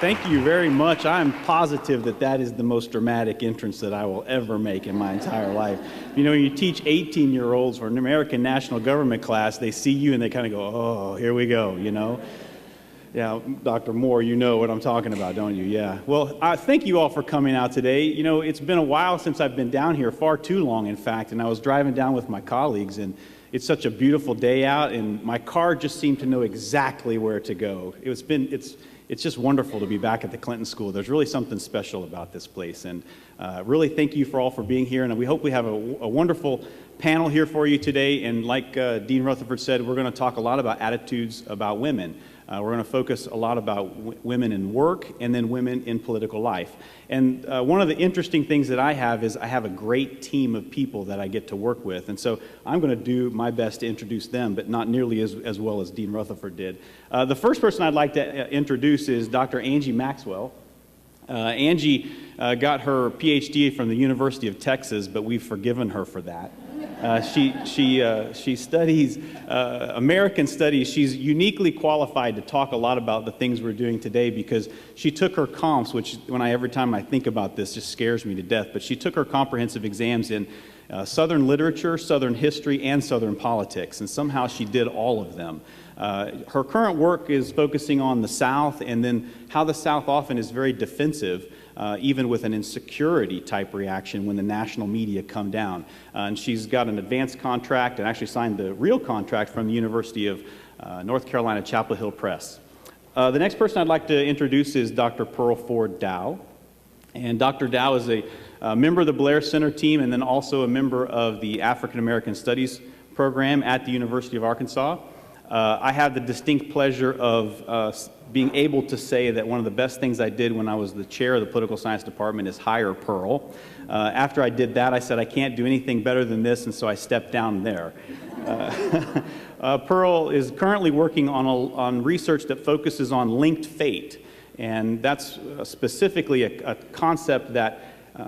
Thank you very much. I'm positive that that is the most dramatic entrance that I will ever make in my entire life. You know, when you teach 18-year-olds for an American National Government class, they see you and they kind of go, oh, here we go, you know. Yeah, Dr. Moore, you know what I'm talking about, don't you? Yeah. Well, thank you all for coming out today. You know, it's been a while since I've been down here, far too long, in fact, and I was driving down with my colleagues, and it's such a beautiful day out, and my car just seemed to know exactly where to go. It's just wonderful to be back at the Clinton School. There's really something special about this place, and really thank you for all for being here, and we hope we have a wonderful panel here for you today, and like Dean Rutherford said, we're going to talk a lot about attitudes about women. We're going to focus a lot about women in work and then women in political life. And one of the interesting things that I have is I have a great team of people that I get to work with. And so I'm going to do my best to introduce them, but not nearly as well as Dean Rutherford did. The first person I'd like to introduce is Dr. Angie Maxwell. Angie got her PhD from the University of Texas, but we've forgiven her for that. She studies American studies. She's uniquely qualified to talk a lot about the things we're doing today because she took her comps, which every time I think about this just scares me to death, but she took her comprehensive exams in Southern literature, Southern history, and Southern politics, and somehow she did all of them. Her current work is focusing on the South and then how the South often is very defensive, even with an insecurity type reaction when the national media come down. And she's got an advanced contract and actually signed the real contract from the University of North Carolina Chapel Hill Press. The next person I'd like to introduce is Dr. Pearl Ford Dowe. And Dr. Dowe is a member of the Blair Center team and then also a member of the African American Studies program at the University of Arkansas. I have the distinct pleasure of being able to say that one of the best things I did when I was the chair of the political science department is hire Pearl. After I did that, I said I can't do anything better than this, and so I stepped down there. Pearl is currently working on research that focuses on linked fate, and that's specifically a concept that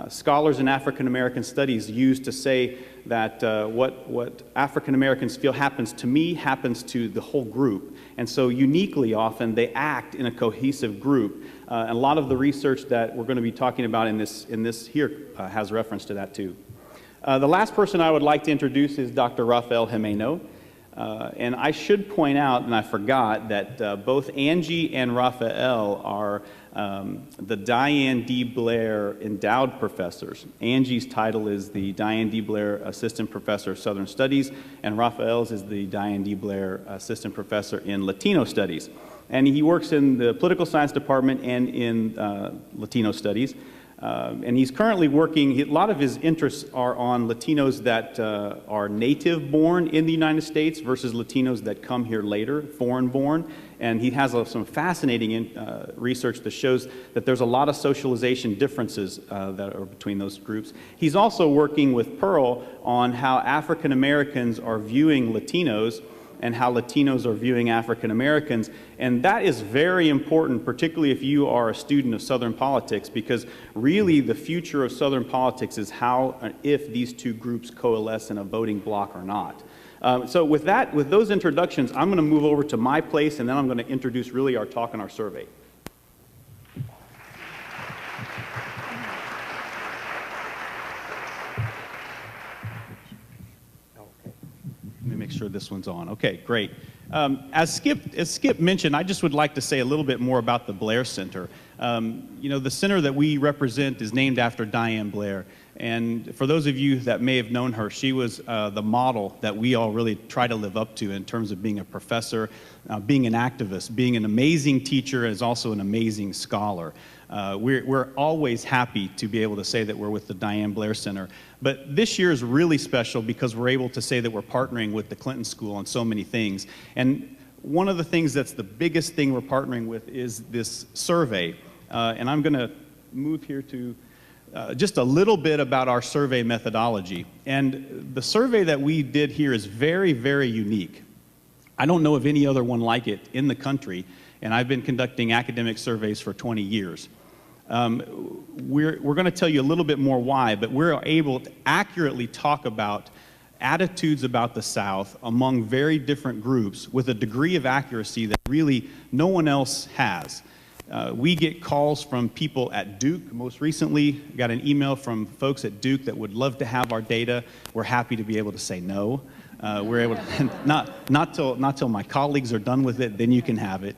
scholars in African American studies use to say that what African Americans feel happens to me happens to the whole group. And so uniquely often they act in a cohesive group. And a lot of the research that we're going to be talking about in this here has reference to that too. The last person I would like to introduce is Dr. Rafael Jimeno. And I should point out, and I forgot, that both Angie and Rafael are the Diane D. Blair Endowed Professors. Angie's title is the Diane D. Blair Assistant Professor of Southern Studies, and Rafael's is the Diane D. Blair Assistant Professor in Latino Studies. And he works in the Political Science Department and in Latino Studies. And he's currently working, a lot of his interests are on Latinos that are native born in the United States versus Latinos that come here later, foreign born. And he has some fascinating research that shows that there's a lot of socialization differences that are between those groups. He's also working with Pearl on how African Americans are viewing Latinos and how Latinos are viewing African Americans. And that is very important, particularly if you are a student of Southern politics, because really the future of Southern politics is how and if these two groups coalesce in a voting bloc or not. So with those introductions, I'm going to move over to my place, and then I'm going to introduce really our talk and our survey. Let me make sure this one's on. Okay, great. As Skip mentioned, I just would like to say a little bit more about the Blair Center. You know, the center that we represent is named after Diane Blair. And for those of you that may have known her, she was the model that we all really try to live up to in terms of being a professor, being an activist, being an amazing teacher, and is also an amazing scholar. We're always happy to be able to say that we're with the Diane Blair Center. But this year is really special because we're able to say that we're partnering with the Clinton School on so many things. And one of the things that's the biggest thing we're partnering with is this survey. And I'm going to move here to just a little bit about our survey methodology. And the survey that we did here is very, very unique. I don't know of any other one like it in the country, and I've been conducting academic surveys for 20 years. We're going to tell you a little bit more why, but we're able to accurately talk about attitudes about the South among very different groups with a degree of accuracy that really no one else has. We get calls from people at Duke. Most recently, got an email from folks at Duke that would love to have our data. We're happy to be able to say no. We're able to, not till my colleagues are done with it, then you can have it.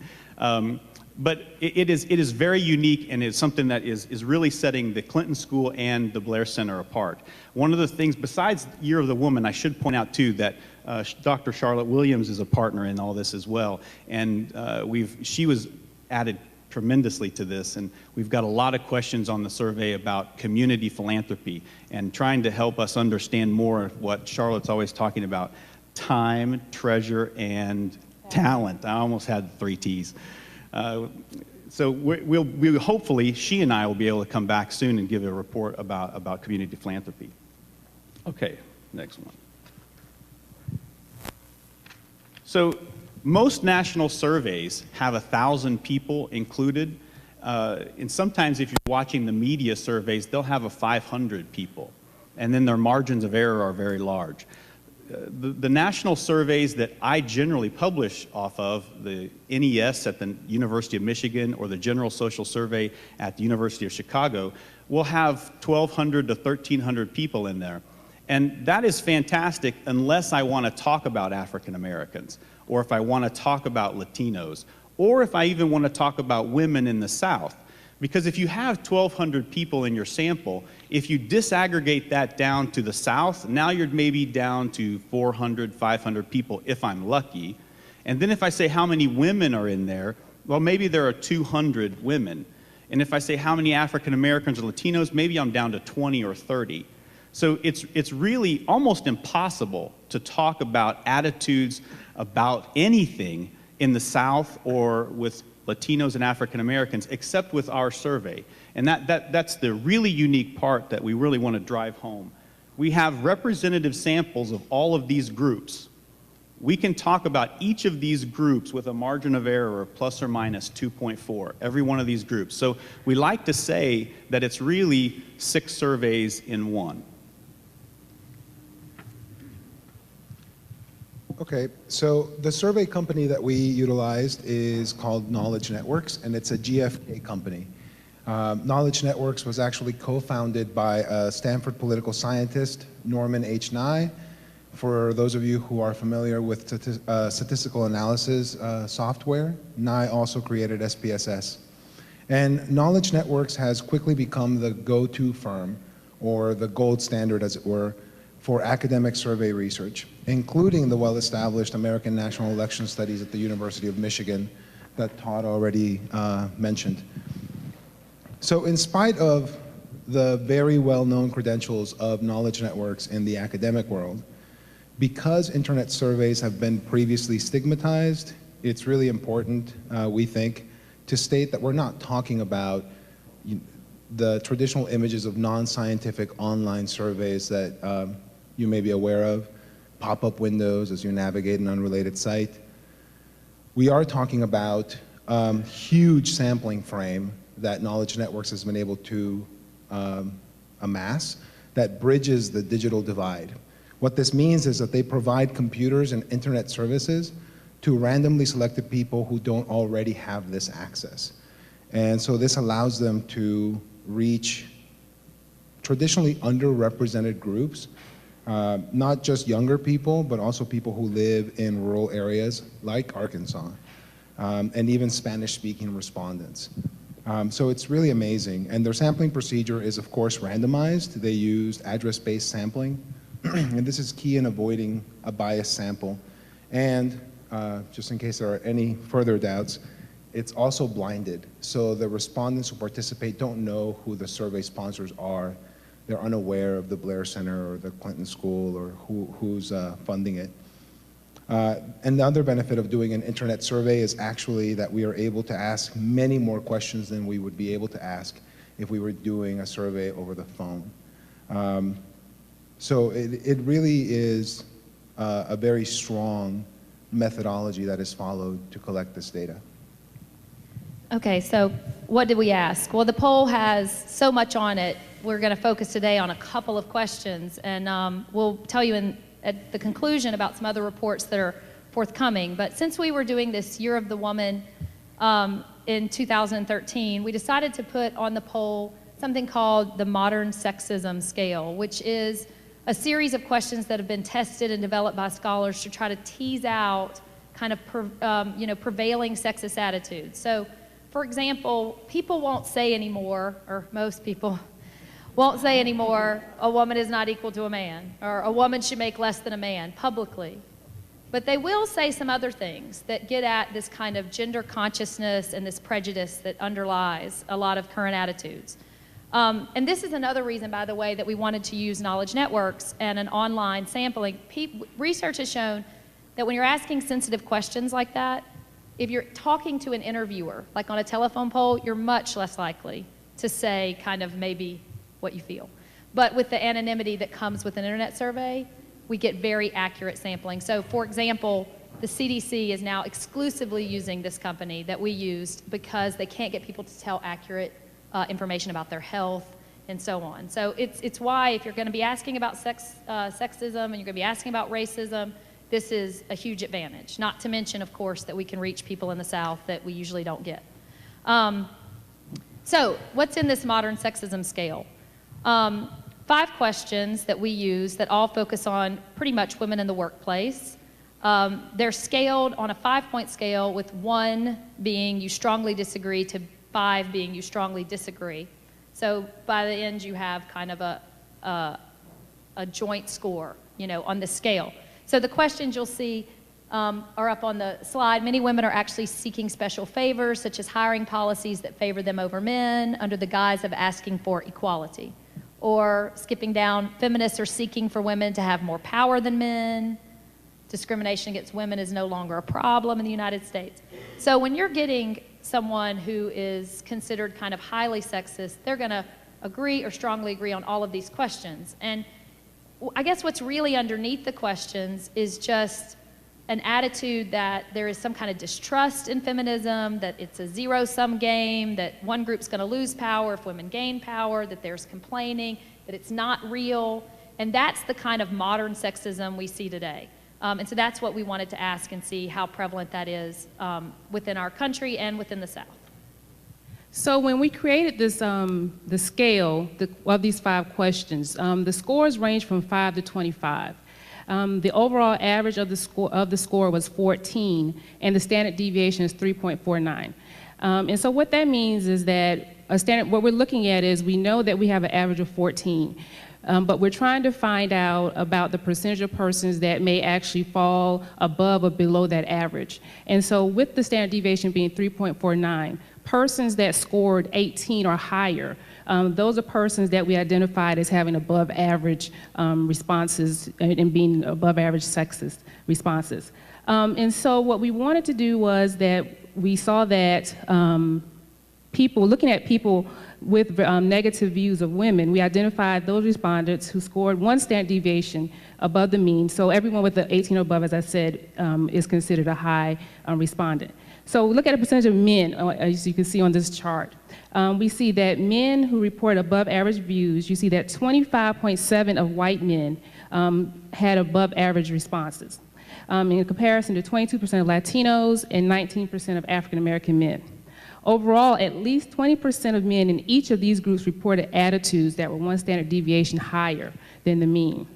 But it is very unique, and it's something that is really setting the Clinton School and the Blair Center apart. One of the things, besides Year of the Woman, I should point out too that Dr. Charlotte Williams is a partner in all this as well, and she was added tremendously to this, and we've got a lot of questions on the survey about community philanthropy and trying to help us understand more of what Charlotte's always talking about: time, treasure, and talent. I almost had 3 T's. So we'll hopefully, she and I will be able to come back soon and give a report about community philanthropy. Okay, next one. So most national surveys have 1,000 people included, and sometimes if you're watching the media surveys, they'll have 500 people, and then their margins of error are very large. The national surveys that I generally publish off of, the NES at the University of Michigan or the General Social Survey at the University of Chicago, will have 1,200 to 1,300 people in there. And that is fantastic unless I want to talk about African Americans, or if I want to talk about Latinos, or if I even want to talk about women in the South. Because if you have 1,200 people in your sample, if you disaggregate that down to the South, now you're maybe down to 400, 500 people if I'm lucky. And then if I say how many women are in there, well, maybe there are 200 women. And if I say how many African Americans or Latinos, maybe I'm down to 20 or 30. So it's really almost impossible to talk about attitudes about anything in the South or with Latinos and African Americans, except with our survey. And that's the really unique part that we really want to drive home. We have representative samples of all of these groups. We can talk about each of these groups with a margin of error of plus or minus 2.4, every one of these groups. So we like to say that it's really 6 surveys in one. Okay, so the survey company that we utilized is called Knowledge Networks, and it's a GFK company. Knowledge Networks was actually co-founded by a Stanford political scientist, Norman H. Nye. For those of you who are familiar with statistical analysis software, Nye also created SPSS. And Knowledge Networks has quickly become the go-to firm, or the gold standard, as it were, for academic survey research, including the well-established American National Election Studies at the University of Michigan that Todd already mentioned. So in spite of the very well-known credentials of Knowledge Networks in the academic world, because internet surveys have been previously stigmatized, it's really important, we think, to state that we're not talking about the traditional images of non-scientific online surveys that you may be aware of, pop-up windows as you navigate an unrelated site. We are talking about huge sampling frame that Knowledge Networks has been able to amass that bridges the digital divide. What this means is that they provide computers and internet services to randomly selected people who don't already have this access. And so this allows them to reach traditionally underrepresented groups, not just younger people, but also people who live in rural areas like Arkansas, and even Spanish-speaking respondents. So it's really amazing. And their sampling procedure is, of course, randomized. They used address-based sampling, and this is key in avoiding a biased sample. And just in case there are any further doubts, it's also blinded. So the respondents who participate don't know who the survey sponsors are. They're unaware of the Blair Center or the Clinton School or who's funding it. And the other benefit of doing an internet survey is actually that we are able to ask many more questions than we would be able to ask if we were doing a survey over the phone. So it really is a very strong methodology that is followed to collect this data. Okay, so what did we ask? Well, the poll has so much on it. We're going to focus today on a couple of questions, and we'll tell you at the conclusion about some other reports that are forthcoming. But since we were doing this Year of the Woman, in 2013, we decided to put on the poll something called the Modern Sexism Scale, which is a series of questions that have been tested and developed by scholars to try to tease out kind of prevailing sexist attitudes. So, for example, people won't say anymore, or most people won't say anymore, a woman is not equal to a man, or a woman should make less than a man publicly. But they will say some other things that get at this kind of gender consciousness and this prejudice that underlies a lot of current attitudes. And this is another reason, by the way, that we wanted to use knowledge networks and an online sampling. Research has shown that when you're asking sensitive questions like that, if you're talking to an interviewer, like on a telephone poll, you're much less likely to say kind of maybe what you feel. But with the anonymity that comes with an internet survey, we get very accurate sampling. So, for example, the CDC is now exclusively using this company that we used because they can't get people to tell accurate information about their health and so on. So it's why if you're going to be asking about sexism and you're going to be asking about racism, this is a huge advantage. Not to mention, of course, that we can reach people in the South that we usually don't get. So what's in this modern sexism scale? 5 questions that we use that all focus on pretty much women in the workplace. They're scaled on a 5-point scale, with 1 being you strongly disagree to 5 being you strongly disagree. So by the end, you have kind of a joint score, on the scale. So the questions you'll see are up on the slide. Many women are actually seeking special favors, such as hiring policies that favor them over men under the guise of asking for equality. Or skipping down, feminists are seeking for women to have more power than men. Discrimination against women is no longer a problem in the United States. So when you're getting someone who is considered kind of highly sexist, they're going to agree or strongly agree on all of these questions. And I guess what's really underneath the questions is just an attitude that there is some kind of distrust in feminism, that it's a zero-sum game, that one group's going to lose power if women gain power, that there's complaining, that it's not real. And that's the kind of modern sexism we see today. And so that's what we wanted to ask and see how prevalent that is within our country and within the South. So when we created this, the scale of these 5 questions, the scores range from 5 to 25. The overall average of the score was 14, and the standard deviation is 3.49. And so what that means is that what we're looking at is we know that we have an average of 14. But we're trying to find out about the percentage of persons that may actually fall above or below that average. And so with the standard deviation being 3.49, persons that scored 18 or higher, those are persons that we identified as having above average responses and being above average sexist responses. And so what we wanted to do was that we saw that looking at people with negative views of women, we identified those respondents who scored 1 standard deviation above the mean. So everyone with the 18 or above, as I said, is considered a high respondent. So look at a percentage of men, as you can see on this chart. We see that men who report above average views, you see that 25.7 of white men had above average responses, in comparison to 22% of Latinos and 19% of African American men. Overall, at least 20% of men in each of these groups reported attitudes that were 1 standard deviation higher than the mean.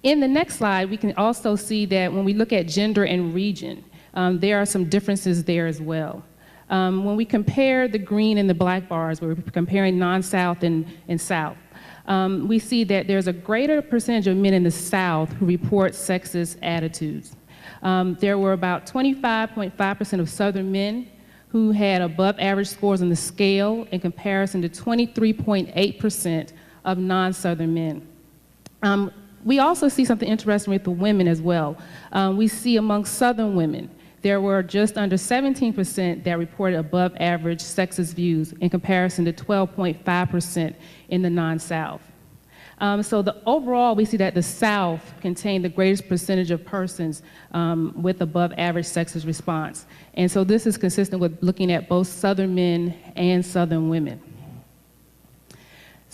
In the next slide, we can also see that when we look at gender and region, there are some differences there as well. When we compare the green and the black bars, where we're comparing non-South and South, we see that there's a greater percentage of men in the South who report sexist attitudes. There were about 25.5% of Southern men who had above average scores on the scale in comparison to 23.8% of non-Southern men. We also see something interesting with the women as well. We see among Southern women, there were just under 17% that reported above average sexist views in comparison to 12.5% in the non-South. So overall, we see that the South contained the greatest percentage of persons with above average sexist response. And so this is consistent with looking at both Southern men and Southern women.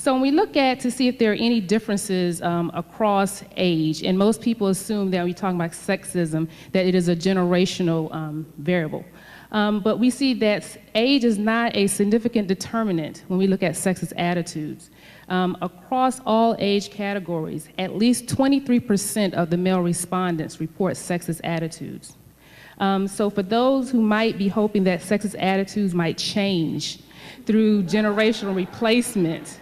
So when we look at to see if there are any differences across age, and most people assume that when we're talking about sexism, that it is a generational variable. But we see that age is not a significant determinant when we look at sexist attitudes. Across all age categories, at least 23% of the male respondents report sexist attitudes. So for those who might be hoping that sexist attitudes might change through generational replacement,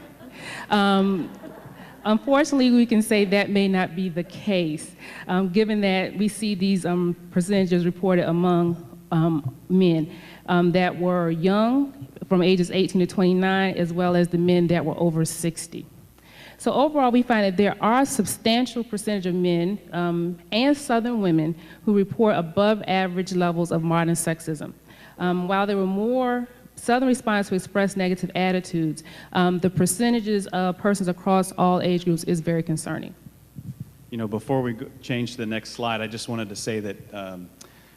unfortunately, we can say that may not be the case, given that we see these percentages reported among men that were young, from ages 18 to 29, as well as the men that were over 60. So overall, we find that there are a substantial percentage of men and Southern women who report above average levels of modern sexism. While there were more Southern respondents who express negative attitudes, the percentages of persons across all age groups is very concerning. You know, before we change to the next slide, I just wanted to say that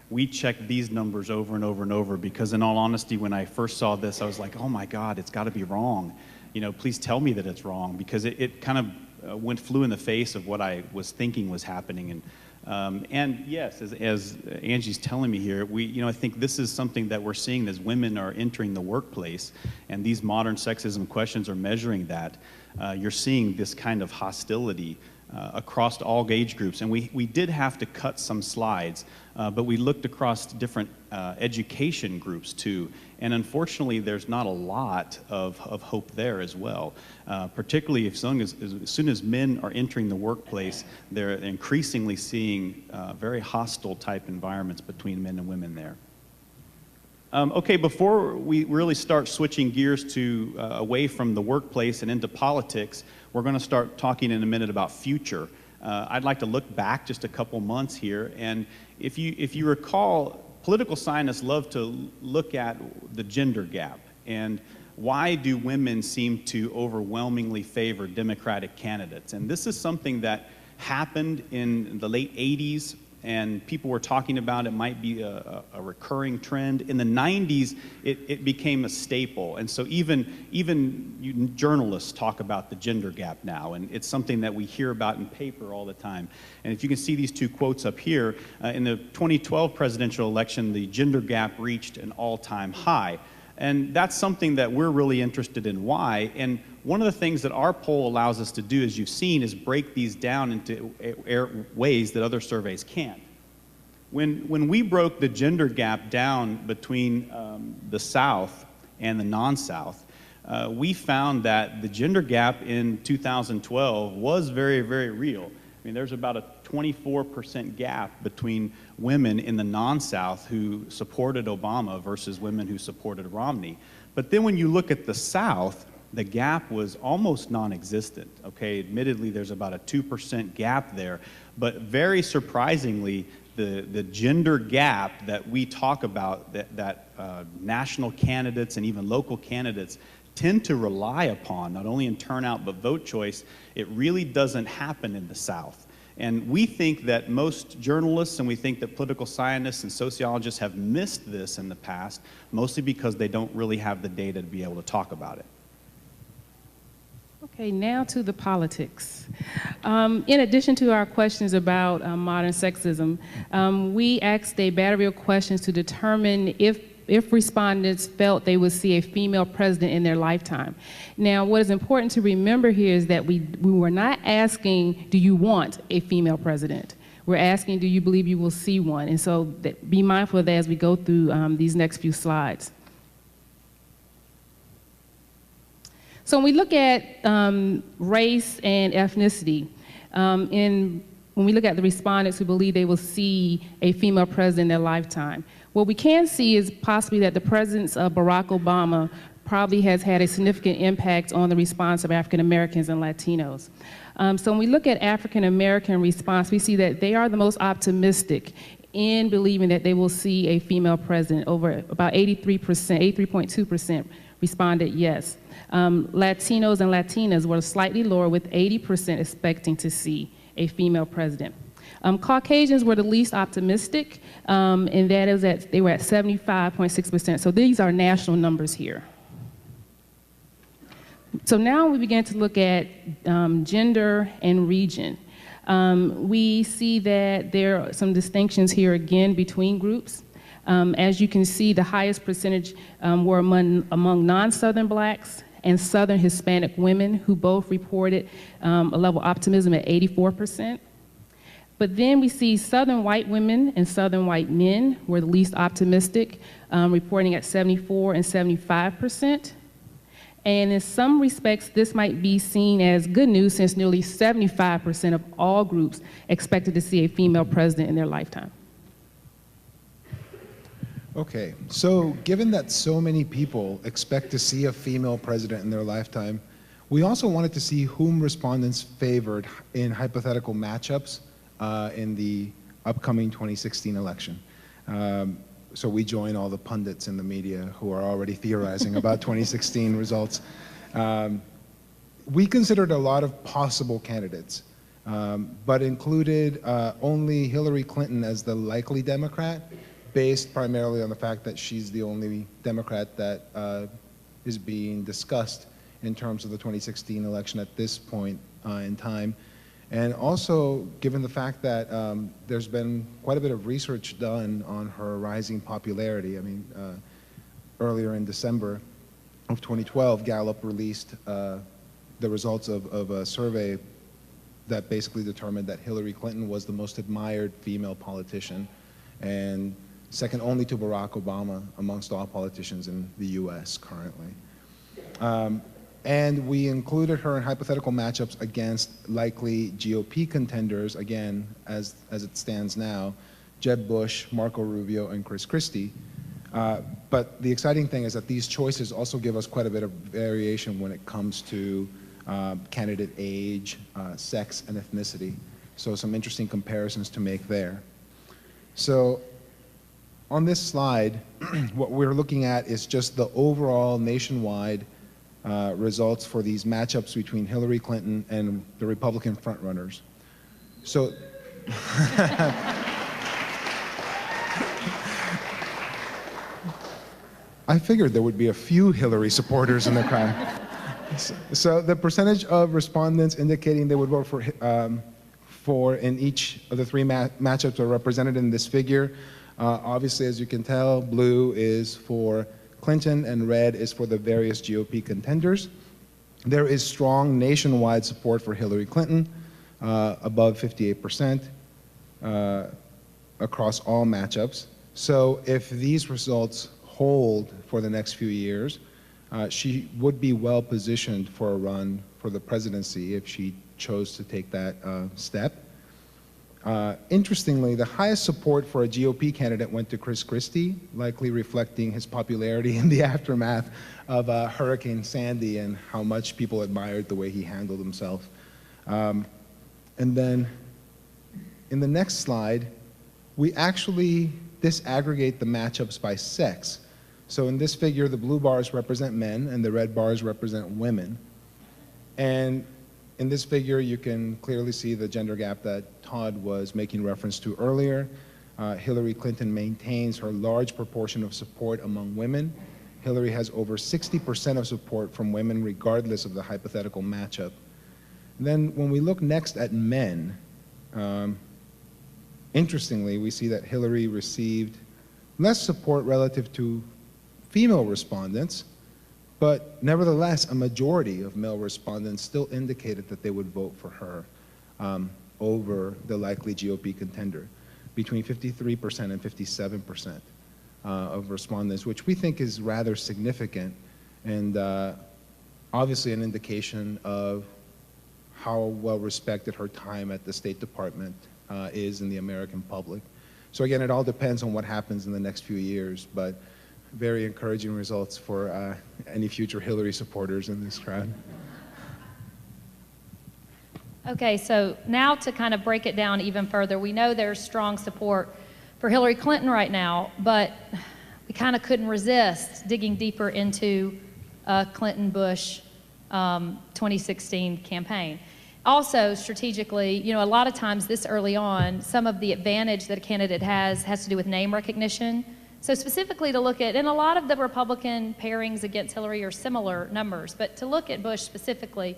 we checked these numbers over and over and over because, in all honesty, when I first saw this, I was like, oh my God, it's got to be wrong. You know, please tell me that it's wrong, because it kind of flew in the face of what I was thinking was happening. And yes, as Angie's telling me here, I think this is something that we're seeing as women are entering the workplace, and these modern sexism questions are measuring that. You're seeing this kind of hostility across all age groups. And we did have to cut some slides, but we looked across different education groups too. And unfortunately, there's not a lot of hope there as well. Particularly as soon as men are entering the workplace, they're increasingly seeing very hostile type environments between men and women there. Okay, before we really start switching gears to away from the workplace and into politics, we're going to start talking in a minute about future. I'd like to look back just a couple months here, and if you recall, political scientists love to look at the gender gap and why do women seem to overwhelmingly favor Democratic candidates. And this is something that happened in the late 80s, and people were talking about it might be a recurring trend. In the 90s, it became a staple, and so even journalists talk about the gender gap now, and it's something that we hear about in paper all the time. And if you can see these two quotes up here, in the 2012 presidential election, the gender gap reached an all-time high. And that's something that we're really interested in why. And one of the things that our poll allows us to do, as you've seen, is break these down into ways that other surveys can't. When we broke the gender gap down between the South and the non-South, we found that the gender gap in 2012 was very, very real. I mean, there's about a 24% gap between women in the non-South who supported Obama versus women who supported Romney. But then when you look at the South, the gap was almost non-existent. Okay, admittedly, there's about a 2% gap there, but very surprisingly, the gender gap that we talk about, that national candidates and even local candidates tend to rely upon, not only in turnout but vote choice, it really doesn't happen in the South. And we think that most journalists and we think that political scientists and sociologists have missed this in the past, mostly because they don't really have the data to be able to talk about it. Okay, now to the politics. In addition to our questions about modern sexism, we asked a battery of questions to determine if respondents felt they would see a female president in their lifetime. Now, what is important to remember here is that we were not asking, do you want a female president? We're asking, do you believe you will see one? And so be mindful of that as we go through these next few slides. So when we look at race and ethnicity, when we look at the respondents who believe they will see a female president in their lifetime, what we can see is possibly that the presence of Barack Obama probably has had a significant impact on the response of African Americans and Latinos. So when we look at African American response, we see that they are the most optimistic in believing that they will see a female president. Over about 83.2% responded yes. Latinos and Latinas were slightly lower, with 80% expecting to see a female president. Caucasians were the least optimistic, and that is that they were at 75.6%. So these are national numbers here. So now we begin to look at gender and region. We see that there are some distinctions here again between groups. As you can see, the highest percentage were among non-Southern blacks and Southern Hispanic women, who both reported a level of optimism at 84%. But then we see Southern white women and Southern white men were the least optimistic, reporting at 74 and 75%. And in some respects, this might be seen as good news, since nearly 75% of all groups expected to see a female president in their lifetime. Okay, so given that so many people expect to see a female president in their lifetime, we also wanted to see whom respondents favored in hypothetical matchups in the upcoming 2016 election. So we join all the pundits in the media who are already theorizing about 2016 results. We considered a lot of possible candidates, but included only Hillary Clinton as the likely Democrat, based primarily on the fact that she's the only Democrat that is being discussed in terms of the 2016 election at this point in time. And also, given the fact that there's been quite a bit of research done on her rising popularity. I mean, earlier in December of 2012, Gallup released the results of a survey that basically determined that Hillary Clinton was the most admired female politician, and second only to Barack Obama amongst all politicians in the US currently. And we included her in hypothetical matchups against likely GOP contenders, again, as it stands now, Jeb Bush, Marco Rubio, and Chris Christie. But the exciting thing is that these choices also give us quite a bit of variation when it comes to candidate age, sex, and ethnicity. So some interesting comparisons to make there. So on this slide, what we're looking at is just the overall nationwide results for these matchups between Hillary Clinton and the Republican frontrunners. So, I figured there would be a few Hillary supporters in the crowd. So the percentage of respondents indicating they would vote for in each of the three matchups are represented in this figure. Obviously, as you can tell, blue is for Clinton and red is for the various GOP contenders. There is strong nationwide support for Hillary Clinton, above 58% across all matchups. So if these results hold for the next few years, she would be well positioned for a run for the presidency if she chose to take that step. Interestingly, the highest support for a GOP candidate went to Chris Christie, likely reflecting his popularity in the aftermath of Hurricane Sandy and how much people admired the way he handled himself. And then in the next slide, we actually disaggregate the matchups by sex. So in this figure, the blue bars represent men and the red bars represent women. And in this figure, you can clearly see the gender gap that Todd was making reference to earlier. Hillary Clinton maintains her large proportion of support among women. Hillary has over 60% of support from women regardless of the hypothetical matchup. And then when we look next at men, interestingly, we see that Hillary received less support relative to female respondents, but nevertheless, a majority of male respondents still indicated that they would vote for her over the likely GOP contender, between 53% and 57% of respondents, which we think is rather significant and obviously an indication of how well respected her time at the State Department is in the American public. So again, it all depends on what happens in the next few years, but very encouraging results for any future Hillary supporters in this crowd. Okay, so now to kind of break it down even further, we know there's strong support for Hillary Clinton right now, but we kind of couldn't resist digging deeper into Clinton-Bush 2016 campaign. Also, strategically, you know, a lot of times this early on, some of the advantage that a candidate has to do with name recognition. So specifically to look at, and a lot of the Republican pairings against Hillary are similar numbers, but to look at Bush specifically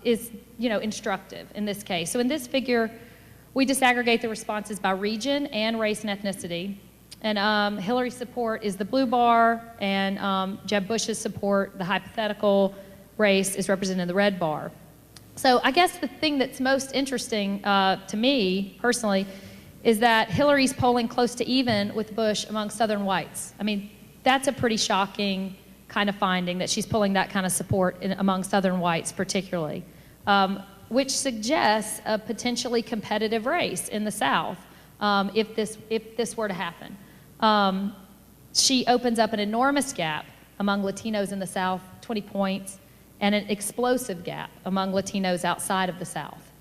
is, instructive in this case. So in this figure, we disaggregate the responses by region and race and ethnicity. And Hillary's support is the blue bar, and Jeb Bush's support, the hypothetical race, is represented in the red bar. So I guess the thing that's most interesting to me personally is that Hillary's polling close to even with Bush among Southern whites. I mean, that's a pretty shocking kind of finding that she's pulling that kind of support among Southern whites particularly, which suggests a potentially competitive race in the South if this were to happen. She opens up an enormous gap among Latinos in the South, 20 points, and an explosive gap among Latinos outside of the South.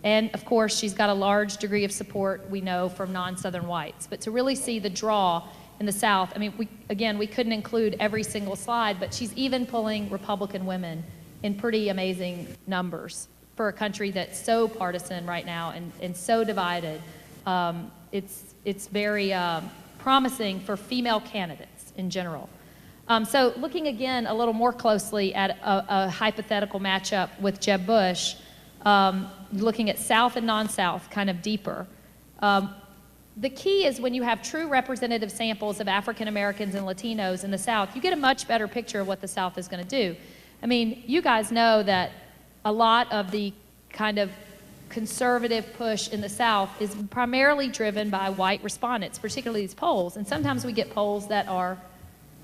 And of course, she's got a large degree of support, we know, from non-Southern whites. But to really see the draw in the South, I mean, we couldn't include every single slide, but she's even pulling Republican women in pretty amazing numbers for a country that's so partisan right now and so divided. It's very promising for female candidates in general. So looking again a little more closely at a hypothetical matchup with Jeb Bush, looking at South and non-South kind of deeper. The key is when you have true representative samples of African Americans and Latinos in the South, you get a much better picture of what the South is going to do. I mean, you guys know that a lot of the kind of conservative push in the South is primarily driven by white respondents, particularly these polls. And sometimes we get polls that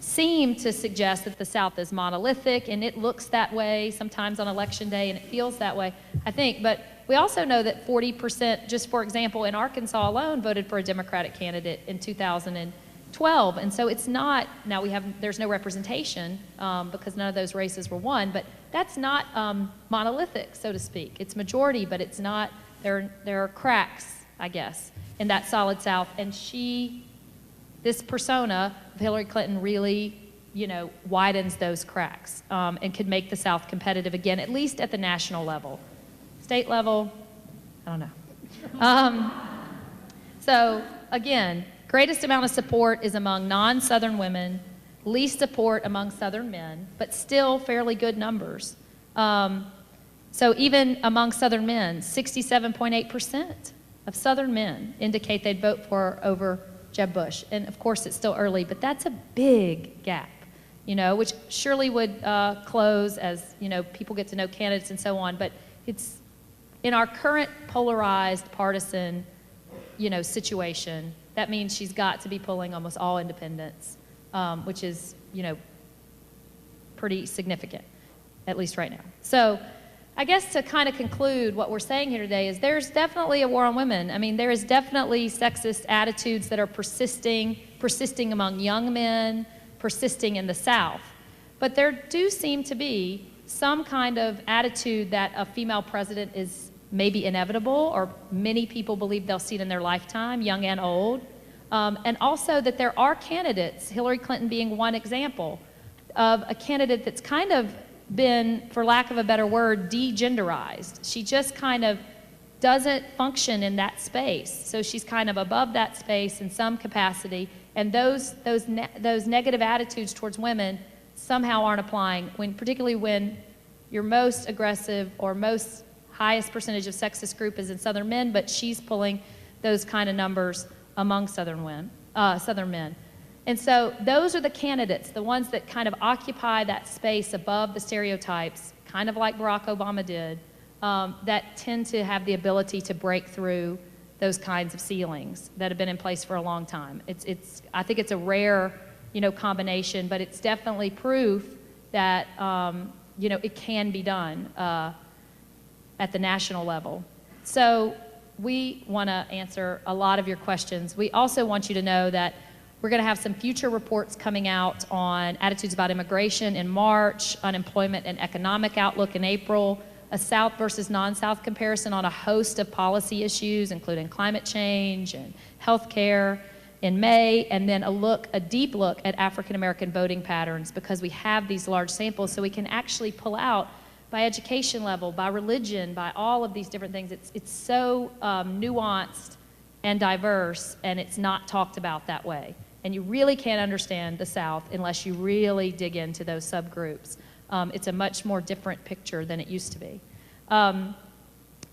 seem to suggest that the South is monolithic, and it looks that way sometimes on election day, and it feels that way, I think. But we also know that 40%, just for example, in Arkansas alone, voted for a Democratic candidate in 2012. And so it's not, now there's no representation because none of those races were won, but that's not monolithic, so to speak. It's majority, but it's not, there are cracks, I guess, in that solid South. And this persona of Hillary Clinton really, widens those cracks and could make the South competitive again, at least at the national level. State level, I don't know. So again, greatest amount of support is among non-Southern women, least support among Southern men, but still fairly good numbers. So even among Southern men, 67.8% of Southern men indicate they'd vote for over Jeb Bush. And of course, it's still early, but that's a big gap, which surely would close as, people get to know candidates and so on. But it's in our current polarized partisan, situation, that means she's got to be pulling almost all independents, which is, pretty significant, at least right now. So I guess to kind of conclude what we're saying here today is there's definitely a war on women. I mean, there is definitely sexist attitudes that are persisting among young men, persisting in the South. But there do seem to be some kind of attitude that a female president is maybe inevitable, or many people believe they'll see it in their lifetime, young and old. And also that there are candidates, Hillary Clinton being one example, of a candidate that's kind of been, for lack of a better word, degenderized. She just kind of doesn't function in that space. So she's kind of above that space in some capacity, and those negative attitudes towards women somehow aren't applying, particularly when your most aggressive or most highest percentage of sexist group is in Southern men, but she's pulling those kind of numbers among Southern men. And so those are the candidates, the ones that kind of occupy that space above the stereotypes, kind of like Barack Obama did, that tend to have the ability to break through those kinds of ceilings that have been in place for a long time. I think it's a rare, combination, but it's definitely proof that, it can be done at the national level. So we want to answer a lot of your questions. We also want you to know that we're going to have some future reports coming out on attitudes about immigration in March, unemployment and economic outlook in April, a South versus non-South comparison on a host of policy issues, including climate change and healthcare in May, and then a deep look at African American voting patterns, because we have these large samples, so we can actually pull out by education level, by religion, by all of these different things. It's so nuanced and diverse, and it's not talked about that way. And you really can't understand the South unless you really dig into those subgroups. It's a much more different picture than it used to be.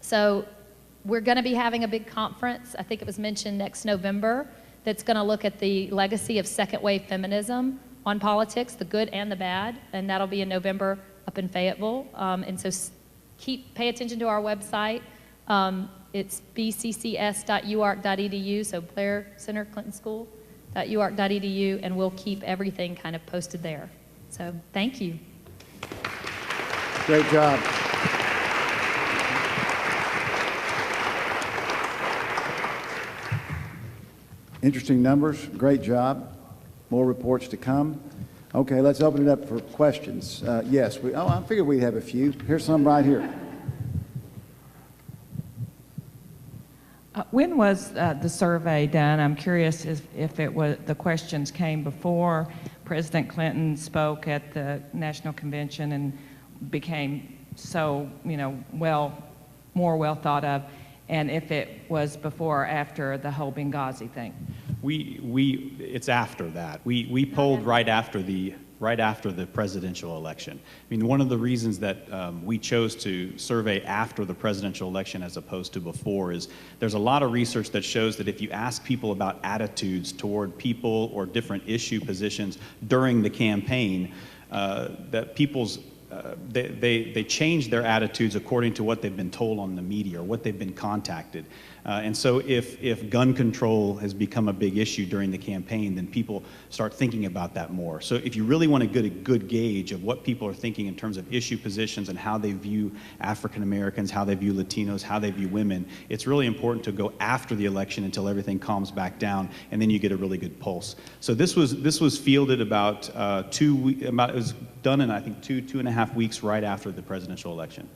So we're going to be having a big conference, I think it was mentioned next November, that's going to look at the legacy of second wave feminism on politics, the good and the bad, and that'll be in November up in Fayetteville. And so pay attention to our website. It's bccs.uark.edu, so Blair Center, Clinton School, .uark.edu, and we'll keep everything kind of posted there. So thank you. Great job. Interesting numbers. Great job. More reports to come. Okay, let's open it up for questions. Yes, I figured we'd have a few. Here's some right here. When was the survey done? I'm curious if it was the questions came before President Clinton spoke at the National Convention and became so, more well thought of, and if it was before or after the whole Benghazi thing. It's after that. We polled right after the presidential election. I mean, one of the reasons that we chose to survey after the presidential election as opposed to before is there's a lot of research that shows that if you ask people about attitudes toward people or different issue positions during the campaign, that people's they change their attitudes according to what they've been told on the media or what they've been contacted. And so if gun control has become a big issue during the campaign, then people start thinking about that more. So if you really want to get a good gauge of what people are thinking in terms of issue positions and how they view African Americans, how they view Latinos, how they view women, it's really important to go after the election until everything calms back down, and then you get a really good pulse. So this was fielded about it was done in I think two and a half weeks right after the presidential election.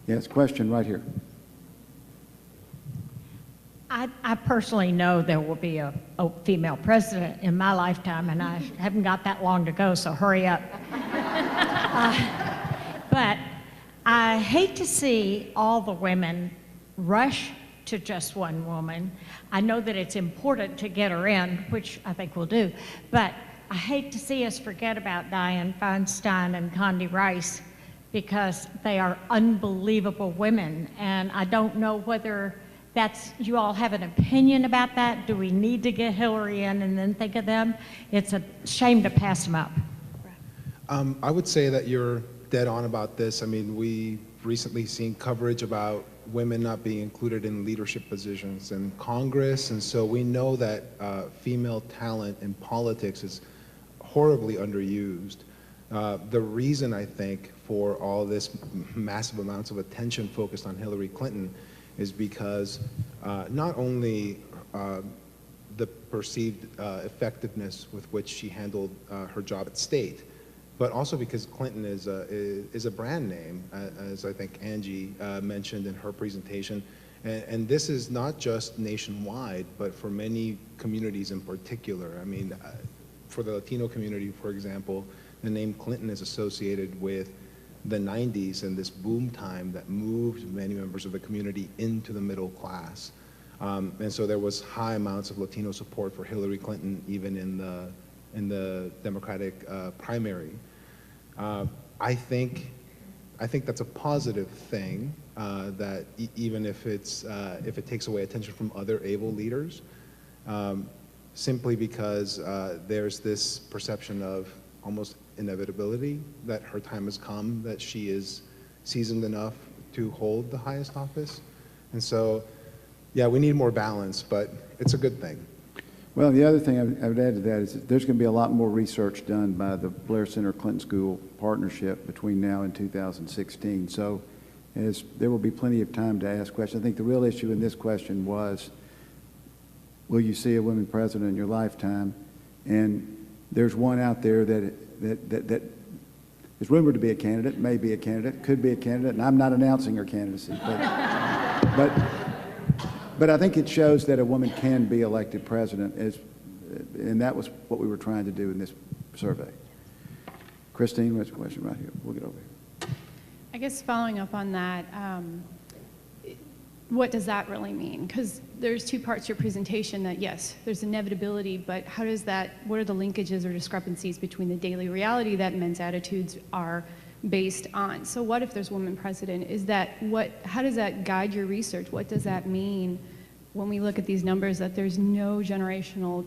Yes, question right here. I personally know there will be a female president in my lifetime, and I haven't got that long to go, so hurry up. But I hate to see all the women rush to just one woman. I know that it's important to get her in, which I think we'll do, but I hate to see us forget about Dianne Feinstein and Condi Rice, because they are unbelievable women, and I don't know whether you all have an opinion about that. Do we need to get Hillary in and then think of them? It's a shame to pass them up. I would say that you're dead on about this. I mean, we've recently seen coverage about women not being included in leadership positions in Congress, and so we know that female talent in politics is horribly underused. The reason, I think, for all this massive amounts of attention focused on Hillary Clinton is because not only the perceived effectiveness with which she handled her job at state, but also because Clinton is a brand name, as I think Angie mentioned in her presentation. And this is not just nationwide, but for many communities in particular. I mean, for the Latino community, for example, the name Clinton is associated with the 90s and this boom time that moved many members of the community into the middle class. And so there was high amounts of Latino support for Hillary Clinton even in the Democratic primary. I think that's a positive thing, that even if it takes away attention from other able leaders, simply because there's this perception of almost inevitability that her time has come, that she is seasoned enough to hold the highest office. And so, yeah, we need more balance, but it's a good thing. Well, the other thing I would add to that is that there's going to be a lot more research done by the Blair Center Clinton School partnership between now and 2016. So there will be plenty of time to ask questions. I think the real issue in this question was, will you see a woman president in your lifetime? And there's one out there that is rumored to be a candidate, may be a candidate, could be a candidate, and I'm not announcing her candidacy. But I think it shows that a woman can be elected president, and that was what we were trying to do in this survey. Christine, what's the question right here? We'll get over here. I guess following up on that, what does that really mean? Because there's two parts to your presentation that, yes, there's inevitability, but how does that, what are the linkages or discrepancies between the daily reality that men's attitudes are based on? So what if there's women president? How does that guide your research? What does that mean when we look at these numbers that there's no generational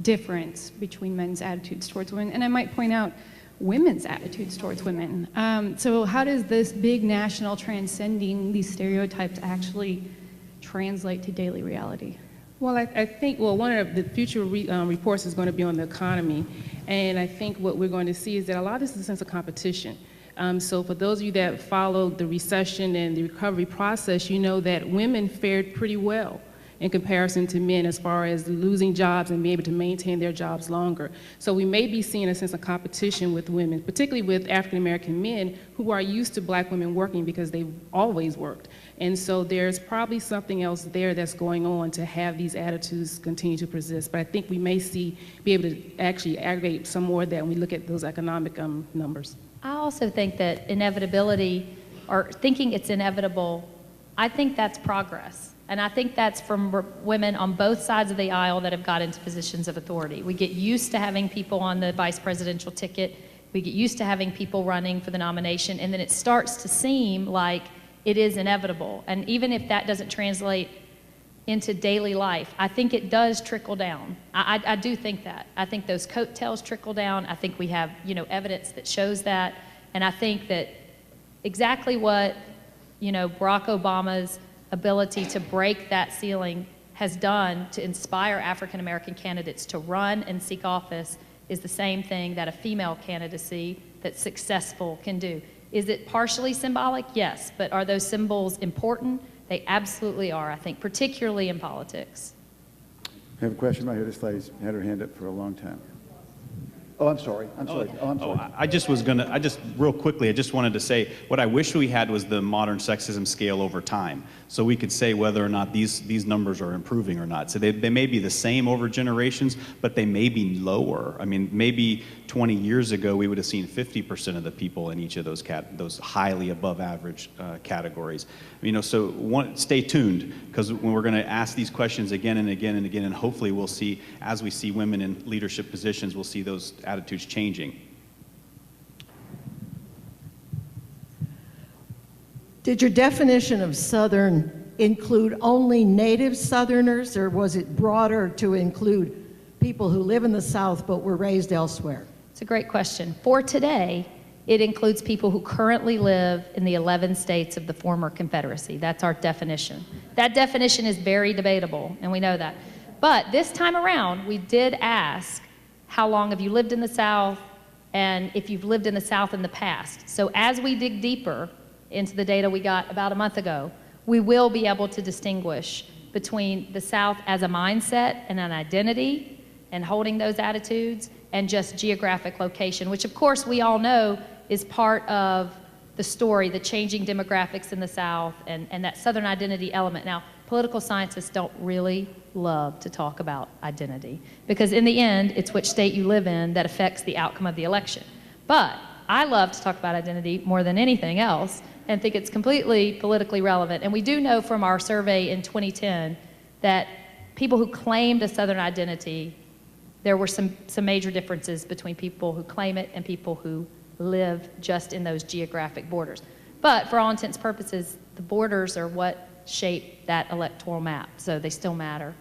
difference between men's attitudes towards women? And I might point out women's attitudes towards women. So how does this big national transcending these stereotypes actually translate to daily reality? Well, I think, one of the future reports is going to be on the economy. And I think what we're going to see is that a lot of this is a sense of competition. So for those of you that followed the recession and the recovery process, you know that women fared pretty well in comparison to men as far as losing jobs and being able to maintain their jobs longer. So we may be seeing a sense of competition with women, particularly with African American men who are used to black women working because they've always worked. And so there's probably something else there that's going on to have these attitudes continue to persist. But I think we may be able to actually aggregate some more of that when we look at those economic numbers. I also think that inevitability, or thinking it's inevitable, I think that's progress. And I think that's from women on both sides of the aisle that have got into positions of authority. We get used to having people on the vice presidential ticket. We get used to having people running for the nomination. And then it starts to seem like it is inevitable. And even if that doesn't translate into daily life, I think it does trickle down. I do think that. I think those coattails trickle down. I think we have, evidence that shows that. And I think that exactly what, Barack Obama's ability to break that ceiling has done to inspire African American candidates to run and seek office is the same thing that a female candidacy that's successful can do. Is it partially symbolic? Yes, but are those symbols important? They absolutely are, I think, particularly in politics. I have a question right here. This lady's had her hand up for a long time. Oh, I'm sorry. I'm sorry. I just real quickly, I just wanted to say, what I wish we had was the modern sexism scale over time, so we could say whether or not these numbers are improving or not. So they may be the same over generations, but they may be lower. I mean, maybe 20 years ago, we would have seen 50% of the people in each of those highly above average categories. So stay tuned, because when we're going to ask these questions again and again and again, and hopefully we'll see, as we see women in leadership positions, we'll see those attitudes changing. Did your definition of Southern include only native Southerners, or was it broader to include people who live in the South but were raised elsewhere? It's a great question. For today, it includes people who currently live in the 11 states of the former Confederacy. That's our definition. That definition is very debatable, and we know that. But this time around, we did ask, how long have you lived in the South, and if you've lived in the South in the past. So as we dig deeper into the data we got about a month ago, we will be able to distinguish between the South as a mindset and an identity and holding those attitudes, and just geographic location, which of course we all know is part of the story, the changing demographics in the South and that Southern identity element. Now, political scientists don't really love to talk about identity, because in the end, it's which state you live in that affects the outcome of the election. But I love to talk about identity more than anything else, and think it's completely politically relevant. And we do know from our survey in 2010 that people who claimed a Southern identity, there were some major differences between people who claim it and people who live just in those geographic borders. But for all intents and purposes, the borders are what shape that electoral map, so they still matter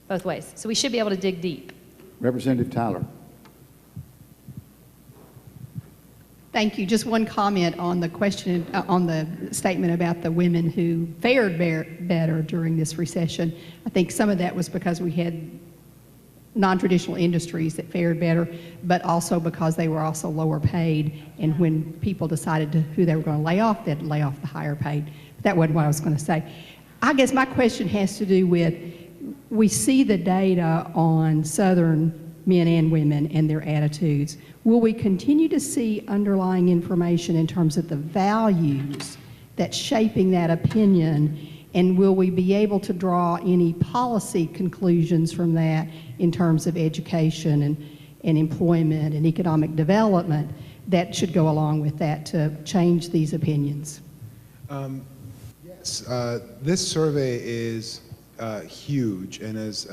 both ways. So we should be able to dig deep. Representative Tyler. Thank you. Just one comment on the question, on the statement about the women who fared better during this recession. I think some of that was because we had non-traditional industries that fared better, but also because they were also lower paid. And when people decided who they were going to lay off, they'd lay off the higher paid. But that wasn't what I was going to say. I guess my question has to do with, we see the data on Southern men and women and their attitudes. Will we continue to see underlying information in terms of the values that's shaping that opinion? And will we be able to draw any policy conclusions from that in terms of education and employment and economic development that should go along with that to change these opinions? this survey is huge, and as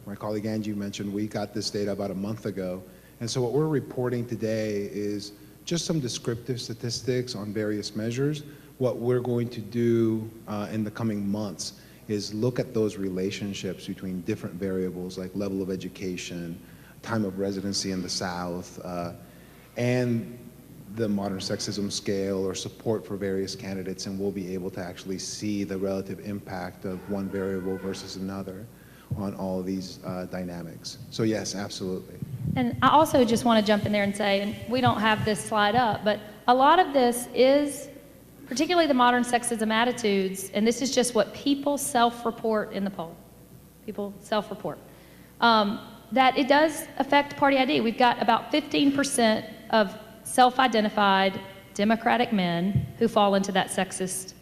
my colleague Angie mentioned, we got this data about a month ago, and so what we're reporting today is just some descriptive statistics on various measures. What we're going to do in the coming months is look at those relationships between different variables like level of education, time of residency in the South, and the modern sexism scale or support for various candidates, and we'll be able to actually see the relative impact of one variable versus another on all of these dynamics. So yes, absolutely. And I also just want to jump in there and say, and we don't have this slide up, but a lot of this is, particularly the modern sexism attitudes, and this is just what people self-report in the poll. People self-report. That it does affect party ID. We've got about 15% of self-identified Democratic men who fall into that sexist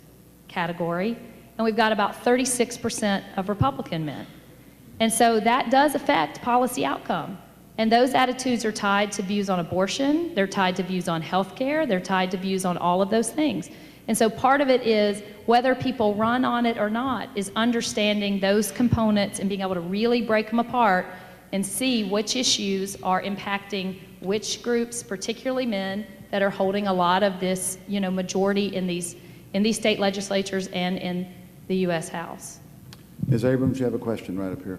category, and we've got about 36% of Republican men. And so that does affect policy outcome. And those attitudes are tied to views on abortion, they're tied to views on health care, they're tied to views on all of those things. And so part of it is, whether people run on it or not, is understanding those components and being able to really break them apart and see which issues are impacting which groups, particularly men, that are holding a lot of this, majority in these state legislatures and in the U.S. House. Ms. Abrams, you have a question right up here.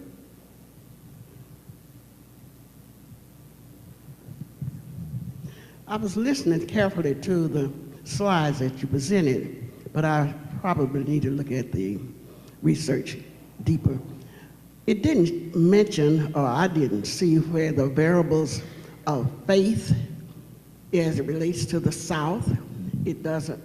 I was listening carefully to the slides that you presented, but I probably need to look at the research deeper. It didn't mention, or I didn't see, where the variables of faith as it relates to the South. It doesn't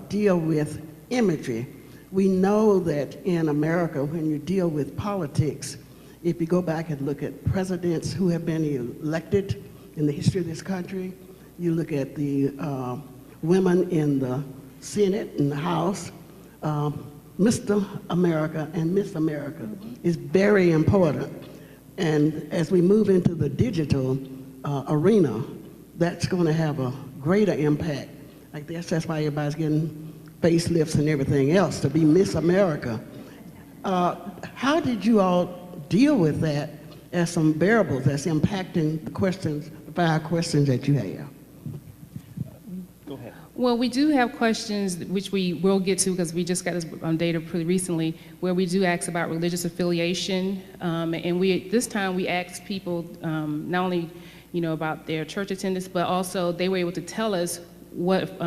deal with imagery. We know that in America, when you deal with politics, if you go back and look at presidents who have been elected in the history of this country, you look at the women in the Senate and the House, Mr. America and Miss America is very important. And as we move into the digital arena, that's going to have a greater impact. Like that's why everybody's getting facelifts and everything else to be Miss America. How did you all deal with that as some variables that's impacting the questions, the 5 questions that you have? Go ahead. Well, we do have questions which we will get to, because we just got this data pretty recently, where we do ask about religious affiliation, and this time we asked people not only about their church attendance, but also they were able to tell us what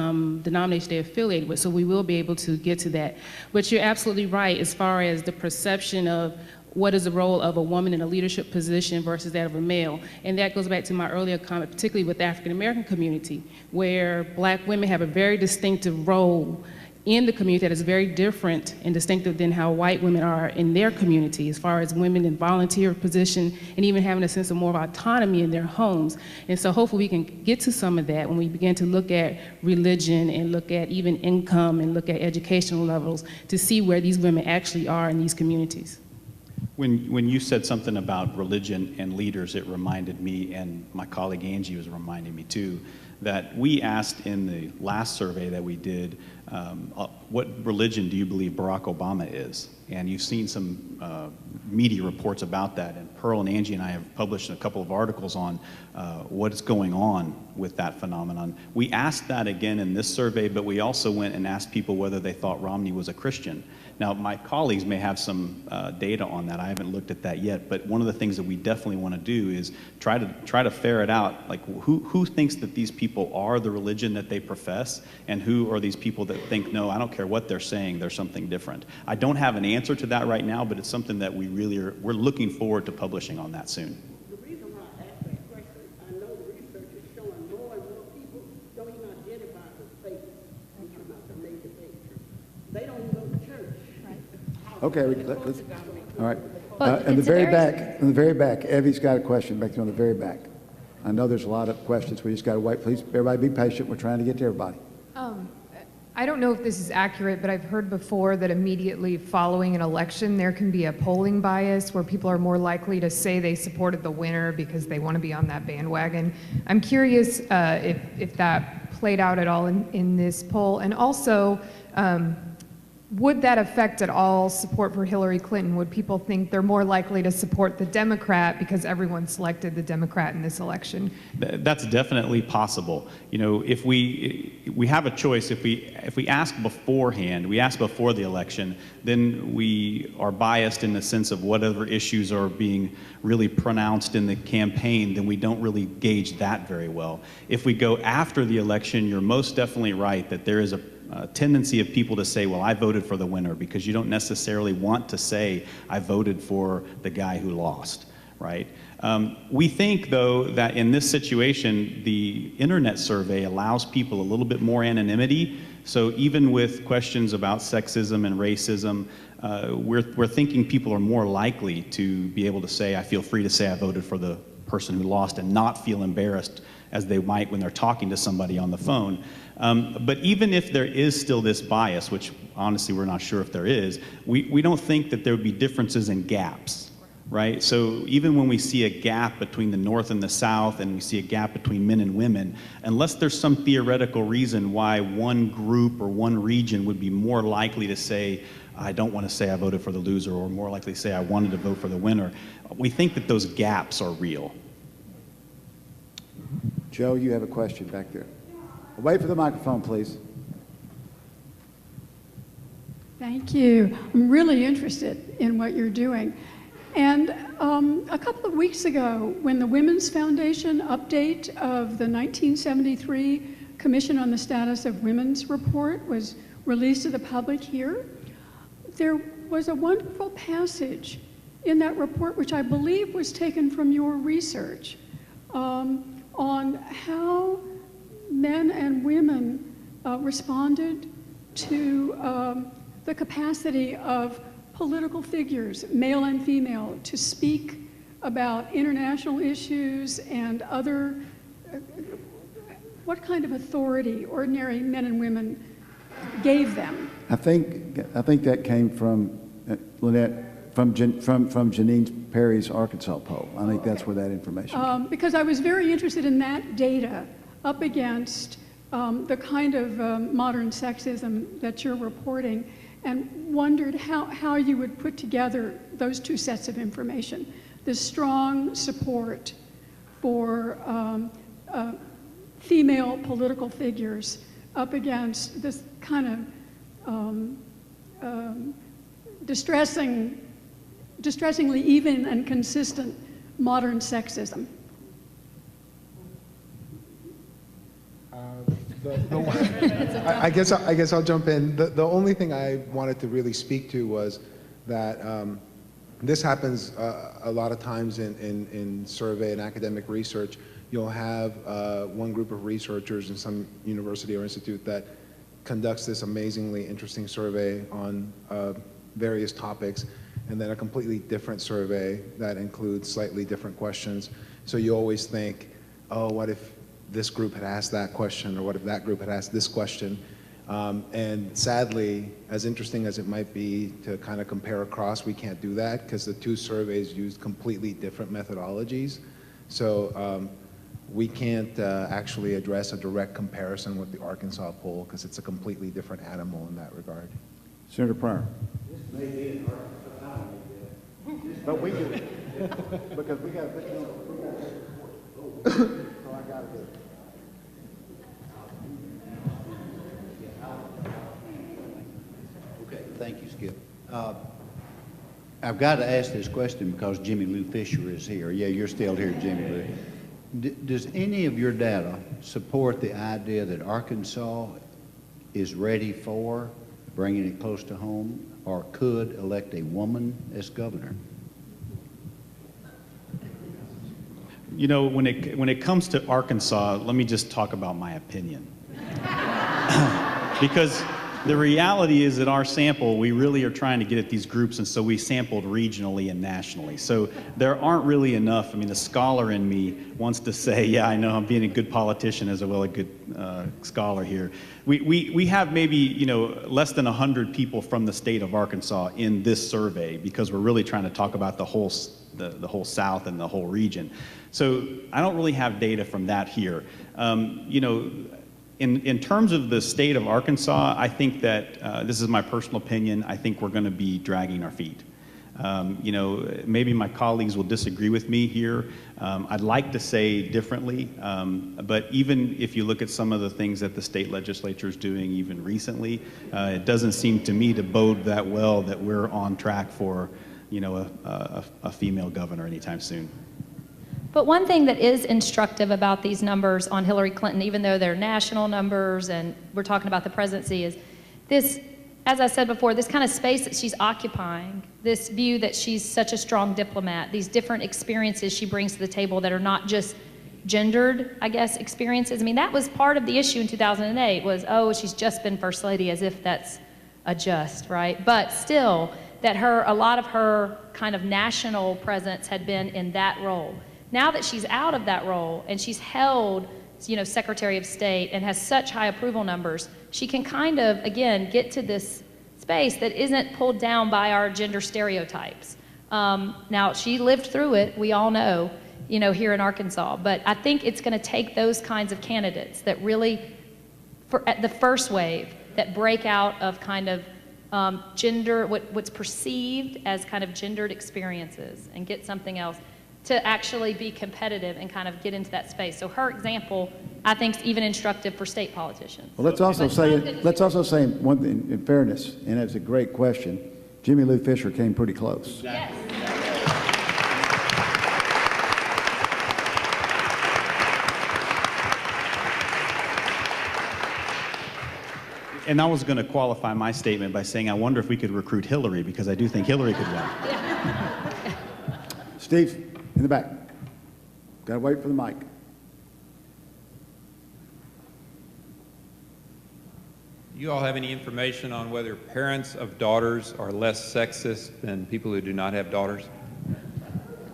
denomination they're affiliated with, so we will be able to get to that. But you're absolutely right as far as the perception of what is the role of a woman in a leadership position versus that of a male. And that goes back to my earlier comment, particularly with the African American community, where Black women have a very distinctive role in the community that is very different and distinctive than how white women are in their community, as far as women in volunteer position and even having a sense of more of autonomy in their homes. And so hopefully we can get to some of that when we begin to look at religion and look at even income and look at educational levels to see where these women actually are in these communities. When you said something about religion and leaders, it reminded me, and my colleague Angie was reminding me too, that we asked in the last survey that we did, what religion do you believe Barack Obama is? And you've seen some media reports about that, and Pearl and Angie and I have published a couple of articles on what is going on with that phenomenon. We asked that again in this survey, but we also went and asked people whether they thought Romney was a Christian. Now, my colleagues may have some data on that. I haven't looked at that yet, but one of the things that we definitely want to do is try to ferret out, like, who thinks that these people are the religion that they profess, and who are these people that think, no, I don't care what they're saying, there's something different. I don't have an answer to that right now, but it's something that we're looking forward to publishing on that soon. The reason why I asked that question, I know the research is showing more and more people don't even identify with faith. I'm talking about the major faith. They don't even go to church. Okay, let's, all right. Well, In the it's a very very- back, in the very back, Evie's got a question back there on the very back. I know there's a lot of questions. We just got to wait. Please, everybody be patient. We're trying to get to everybody. I don't know if this is accurate, but I've heard before that immediately following an election, there can be a polling bias where people are more likely to say they supported the winner because they want to be on that bandwagon. I'm curious if that played out at all in this poll. And also, would that affect at all support for Hillary Clinton? Would people think they're more likely to support the Democrat because everyone selected the Democrat in this election? That's definitely possible. You know, if we have a choice, if we ask beforehand, we ask before the election, then we are biased in the sense of whatever issues are being really pronounced in the campaign, then we don't really gauge that very well. If we go after the election, you're most definitely right that there is a tendency of people to say, well, I voted for the winner, because you don't necessarily want to say, I voted for the guy who lost, right? We think, though, that in this situation, the internet survey allows people a little bit more anonymity. So even with questions about sexism and racism, we're thinking people are more likely to be able to say, I feel free to say I voted for the person who lost, and not feel embarrassed as they might when they're talking to somebody on the phone. But even if there is still this bias, which honestly we're not sure if there is, we don't think that there would be differences in gaps, right? So even when we see a gap between the North and the South, and we see a gap between men and women, unless there's some theoretical reason why one group or one region would be more likely to say, I don't want to say I voted for the loser, or more likely to say I wanted to vote for the winner, we think that those gaps are real. Joe, you have a question back there. Wait for the microphone, please. Thank you. I'm really interested in what you're doing. And a couple of weeks ago, when the Women's Foundation update of the 1973 Commission on the Status of Women's report was released to the public here, there was a wonderful passage in that report, which I believe was taken from your research, on how men and women responded to the capacity of political figures, male and female, to speak about international issues and other, what kind of authority ordinary men and women gave them. I think that came from Lynette, from Janine Perry's Arkansas poll. I think that's where that information came. Because I was very interested in that data up against the kind of modern sexism that you're reporting, and wondered how you would put together those two sets of information. The strong support for female political figures up against this kind of distressingly even and consistent modern sexism. I guess I'll jump in. The only thing I wanted to really speak to was that this happens a lot of times in survey and academic research. You'll have one group of researchers in some university or institute that conducts this amazingly interesting survey on various topics, and then a completely different survey that includes slightly different questions. So you always think, oh, what if this group had asked that question, or what if that group had asked this question? And sadly, as interesting as it might be to kind of compare across, we can't do that because the two surveys use completely different methodologies. So we can't actually address a direct comparison with the Arkansas poll because it's a completely different animal in that regard. Senator Pryor. This may be an Arkansas time, But we do it because we got to put you on. So I got to do it. Okay, thank you, Skip. I've got to ask this question because Jimmy Lou Fisher is here. Yeah, you're still here, Jimmy Lou. Does any of your data support the idea that Arkansas is ready for bringing it close to home, or could elect a woman as governor? You know, when it comes to Arkansas, let me just talk about my opinion. Because the reality is that our sample, we really are trying to get at these groups, and so we sampled regionally and nationally. So there aren't really enough. I mean, the scholar in me wants to say, yeah, I know I'm being a good politician as well as a good scholar here. We have maybe, you know, less than 100 people from the state of Arkansas in this survey because we're really trying to talk about the whole South and the whole region. So I don't really have data from that here. You know, in terms of the state of Arkansas, I think that this is my personal opinion. I think we're going to be dragging our feet. You know, maybe my colleagues will disagree with me here. I'd like to say differently, but even if you look at some of the things that the state legislature is doing even recently, it doesn't seem to me to bode that well that we're on track for, you know, a female governor anytime soon. But one thing that is instructive about these numbers on Hillary Clinton, even though they're national numbers and we're talking about the presidency, is this, as I said before, this kind of space that she's occupying, this view that she's such a strong diplomat, these different experiences she brings to the table that are not just gendered, I guess, experiences. I mean, that was part of the issue in 2008 was, oh, she's just been First Lady, as if that's a just, right? But still, that a lot of her kind of national presence had been in that role. Now that she's out of that role and she's held, you know, Secretary of State and has such high approval numbers, she can kind of, again, get to this space that isn't pulled down by our gender stereotypes. Now, she lived through it, we all know, you know, here in Arkansas, but I think it's going to take those kinds of candidates that really, at the first wave, that break out of kind of gender, what's perceived as kind of gendered experiences and get something else, to actually be competitive and kind of get into that space. So her example, I think, is even instructive for state politicians. Well, let's also say one thing in fairness, and it's a great question. Jimmy Lou Fisher came pretty close. Yes. And I was going to qualify my statement by saying I wonder if we could recruit Hillary, because I do think Hillary could win. Steve, in the back. Got to wait for the mic. Do you all have any information on whether parents of daughters are less sexist than people who do not have daughters?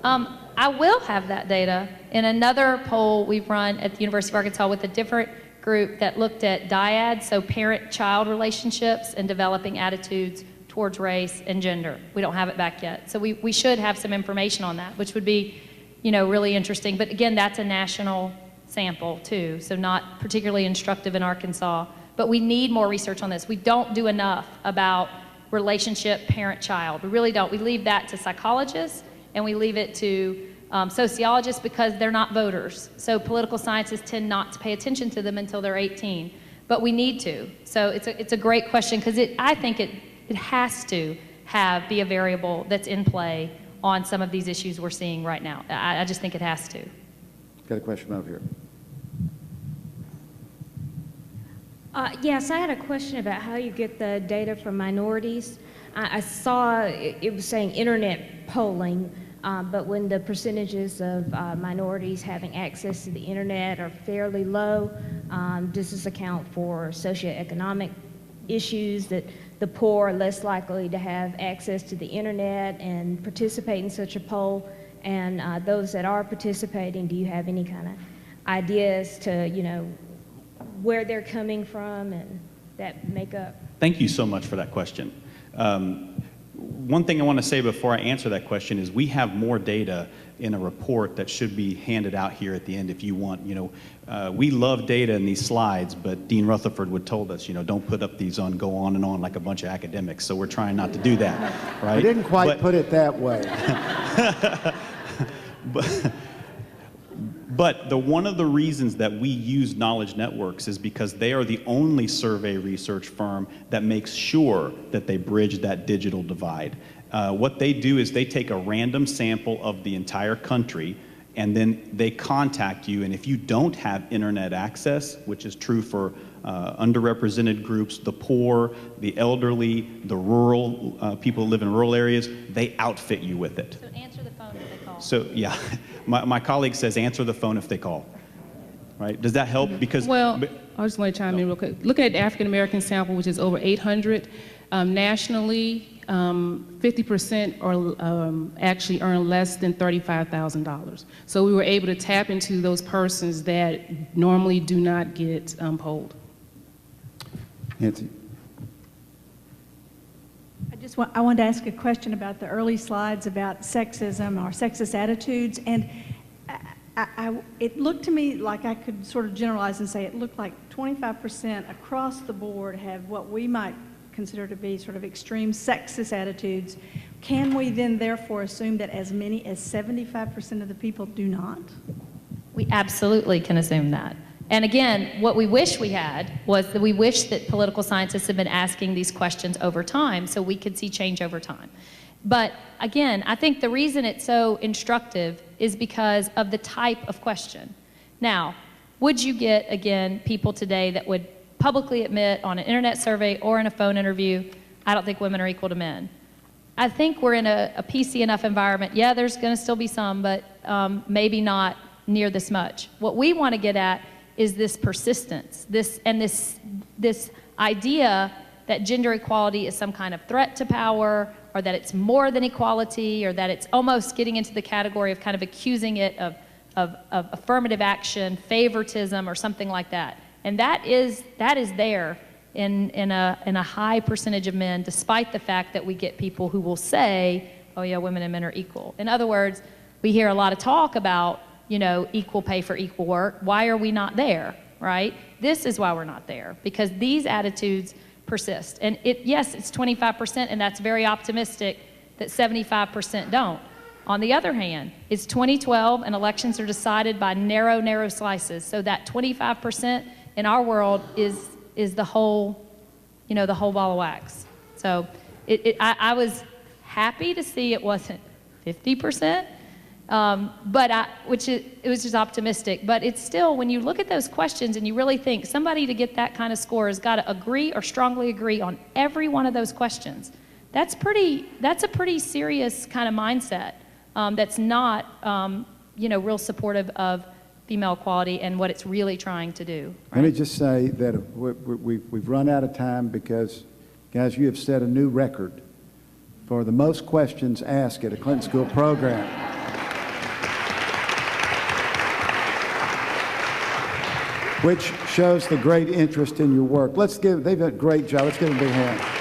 I will have that data. In another poll we've run at the University of Arkansas with a different group that looked at dyads, so parent-child relationships and developing attitudes towards race and gender. We don't have it back yet. So we should have some information on that, which would be, you know, really interesting. But again, that's a national sample too, so not particularly instructive in Arkansas. But we need more research on this. We don't do enough about relationship parent-child. We really don't. We leave that to psychologists and we leave it to sociologists because they're not voters. So political scientists tend not to pay attention to them until they're 18. But we need to. So it's a great question because I think it has to be a variable that's in play on some of these issues we're seeing right now. I just think it has to. Got a question over here. Yes, I had a question about how you get the data from minorities. I saw it was saying internet polling, but when the percentages of minorities having access to the internet are fairly low, does this account for socioeconomic issues that the poor are less likely to have access to the internet and participate in such a poll? And those that are participating, do you have any kind of ideas to, you know, where they're coming from and that makeup? Thank you so much for that question. One thing I want to say before I answer that question is we have more data in a report that should be handed out here at the end if you want. You know, we love data in these slides, but Dean Rutherford would told us, you know, don't put up these go on and on like a bunch of academics. So we're trying not to do that, right? I didn't quite put it that way. But one of the reasons that we use Knowledge Networks is because they are the only survey research firm that makes sure that they bridge that digital divide. What they do is they take a random sample of the entire country and then they contact you, and if you don't have internet access, which is true for underrepresented groups, the poor, the elderly, the rural, people who live in rural areas, they outfit you with it. So answer the phone if they call. So yeah, my colleague says answer the phone if they call. Right? Does that help? Because well, I just want to chime in real quick. Look at the African American sample, which is over 800 nationally. 50% are actually earn less than $35,000. So we were able to tap into those persons that normally do not get polled. Nancy. I wanted to ask a question about the early slides about sexism or sexist attitudes, and it looked to me like I could sort of generalize and say it looked like 25% across the board have what we might consider to be sort of extreme sexist attitudes. Can we then therefore assume that as many as 75% of the people do not? We absolutely can assume that. And again, what we wish we had was that we wish that political scientists had been asking these questions over time so we could see change over time. But again, I think the reason it's so instructive is because of the type of question. Now, would you get, again, people today that would publicly admit on an internet survey or in a phone interview, I don't think women are equal to men? I think we're in a PC enough environment. Yeah, there's going to still be some, but maybe not near this much. What we want to get at is this persistence, this idea that gender equality is some kind of threat to power, or that it's more than equality, or that it's almost getting into the category of kind of accusing it of affirmative action, favoritism, or something like that. And that is there in a high percentage of men, despite the fact that we get people who will say, oh yeah, women and men are equal. In other words, we hear a lot of talk about, you know, equal pay for equal work. Why are we not there, right? This is why we're not there, because these attitudes persist. And yes, it's 25%, and that's very optimistic that 75% don't. On the other hand, it's 2012, and elections are decided by narrow slices. So that 25% in our world is the whole, you know, the whole ball of wax. So I was happy to see it wasn't 50%, it was just optimistic. But it's still, when you look at those questions and you really think somebody to get that kind of score has got to agree or strongly agree on every one of those questions, that's a pretty serious kind of mindset that's not, you know, real supportive of female equality and what it's really trying to do. Right? Let me just say that we've run out of time because, guys, you have set a new record for the most questions asked at a Clinton School program. Which shows the great interest in your work. They've done a great job. Let's give them a big hand.